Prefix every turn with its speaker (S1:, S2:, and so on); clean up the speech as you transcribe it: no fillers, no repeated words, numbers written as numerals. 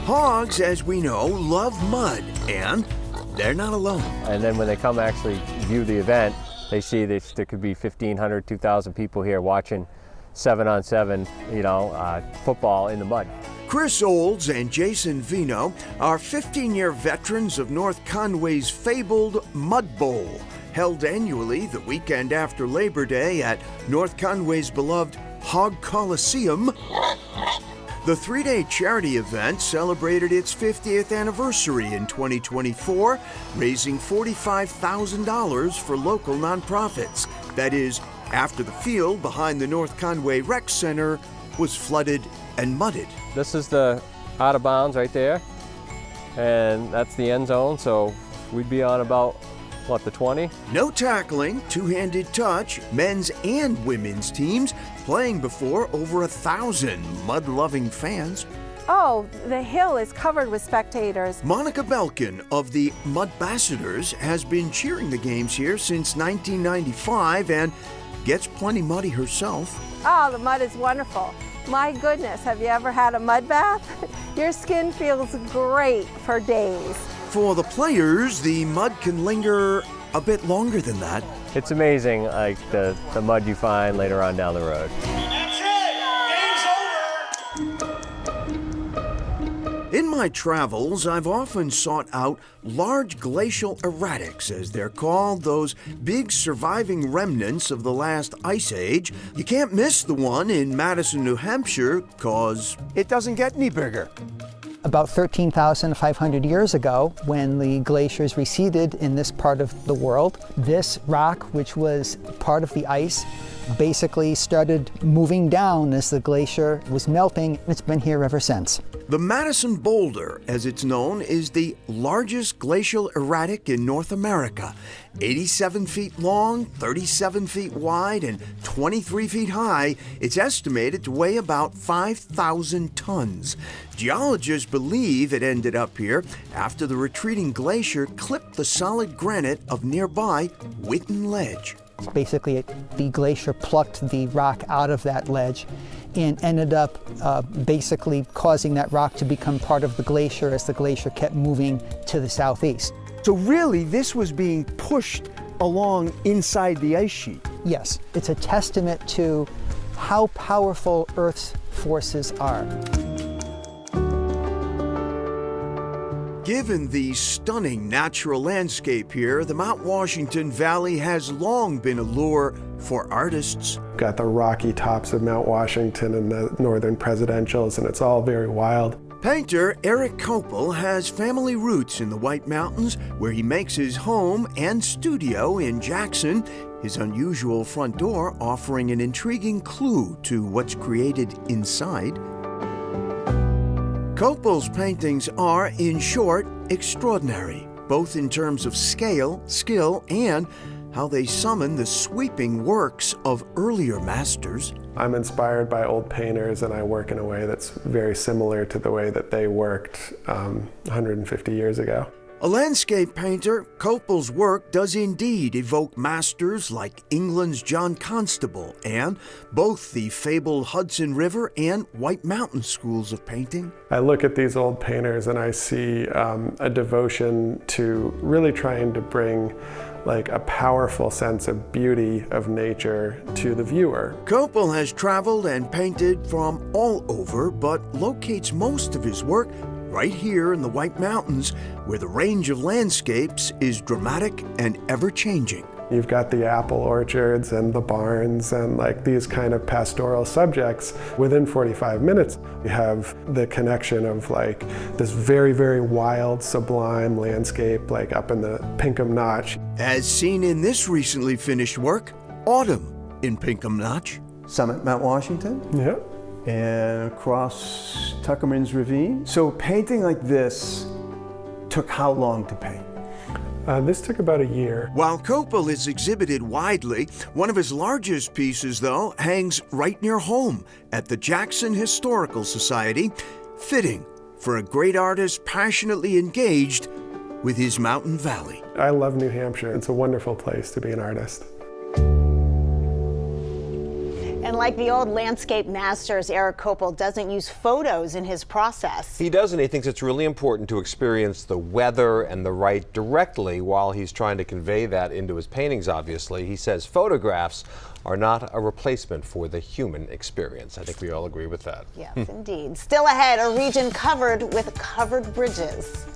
S1: Hogs, as we know, love mud, and they're not alone.
S2: And then when they come actually view the event, they see there could be 1,500, 2,000 people here watching 7-on-7, football in the mud.
S1: Chris Olds and Jason Vino are 15-year veterans of North Conway's fabled Mud Bowl, held annually the weekend after Labor Day at North Conway's beloved Hog Coliseum. The three-day charity event celebrated its 50th anniversary in 2024, raising $45,000 for local nonprofits. That is, after the field behind the North Conway Rec Center was flooded and mudded.
S2: This is the out of bounds right there, and that's the end zone, so we'd be on about, the 20?
S1: No tackling, two-handed touch, men's and women's teams playing before over 1,000 mud-loving fans.
S3: Oh, the hill is covered with spectators.
S1: Monica Belkin of the Mudbassadors has been cheering the games here since 1995 and gets plenty muddy herself.
S3: Oh, the mud is wonderful. My goodness, have you ever had a mud bath? Your skin feels great for days.
S1: For the players, the mud can linger a bit longer than that.
S2: It's amazing, like the mud you find later on down the road.
S1: That's it! Game's over! In my travels, I've often sought out large glacial erratics, as they're called, those big surviving remnants of the last ice age. You can't miss the one in Madison, New Hampshire, cause it doesn't get any bigger.
S4: About 13,500 years ago, when the glaciers receded in this part of the world, this rock, which was part of the ice, basically started moving down as the glacier was melting. It's been here ever since.
S1: The Madison Boulder, as it's known, is the largest glacial erratic in North America. 87 feet long, 37 feet wide, and 23 feet high, it's estimated to weigh about 5,000 tons. Geologists believe it ended up here after the retreating glacier clipped the solid granite of nearby Whitten Ledge.
S4: Basically, the glacier plucked the rock out of that ledge and ended up basically causing that rock to become part of the glacier as the glacier kept moving to the southeast.
S1: So really, this was being pushed along inside the ice sheet?
S4: Yes, it's a testament to how powerful Earth's forces are.
S1: Given the stunning natural landscape here, the Mount Washington Valley has long been a lure for artists.
S5: Got the rocky tops of Mount Washington and the northern presidentials, and it's all very wild.
S1: Painter Eric Copel has family roots in the White Mountains, where he makes his home and studio in Jackson, his unusual front door offering an intriguing clue to what's created inside. Copel's paintings are, in short, extraordinary, both in terms of scale, skill, and how they summon the sweeping works of earlier masters.
S5: I'm inspired by old painters, and I work in a way that's very similar to the way that they worked 150 years ago.
S1: A landscape painter, Copel's work does indeed evoke masters like England's John Constable and both the fabled Hudson River and White Mountain schools of painting.
S5: I look at these old painters and I see a devotion to really trying to bring like a powerful sense of beauty of nature to the viewer.
S1: Copel has traveled and painted from all over, but locates most of his work right here in the White Mountains, where the range of landscapes is dramatic and ever-changing.
S5: You've got the apple orchards and the barns and like these kind of pastoral subjects. Within 45 minutes, you have the connection of like this very, very wild, sublime landscape like up in the Pinkham Notch.
S1: As seen in this recently finished work, Autumn in Pinkham Notch.
S6: Summit Mount Washington.
S5: Yep.
S6: And across Tuckerman's Ravine. So painting like this took how long to paint?
S5: This took about a year.
S1: While Copel is exhibited widely, one of his largest pieces, though, hangs right near home at the Jackson Historical Society, fitting for a great artist passionately engaged with his mountain valley.
S5: I love New Hampshire. It's a wonderful place to be an artist.
S3: And
S7: And like the old landscape masters, Eric Copel doesn't use photos in his process.
S8: He doesn't. He thinks it's really important to experience the weather and the light directly while he's trying to convey that into his paintings, obviously. He says photographs are not a replacement for the human experience. I think we all agree with that.
S7: Yes, indeed. Still ahead, a region covered with covered bridges.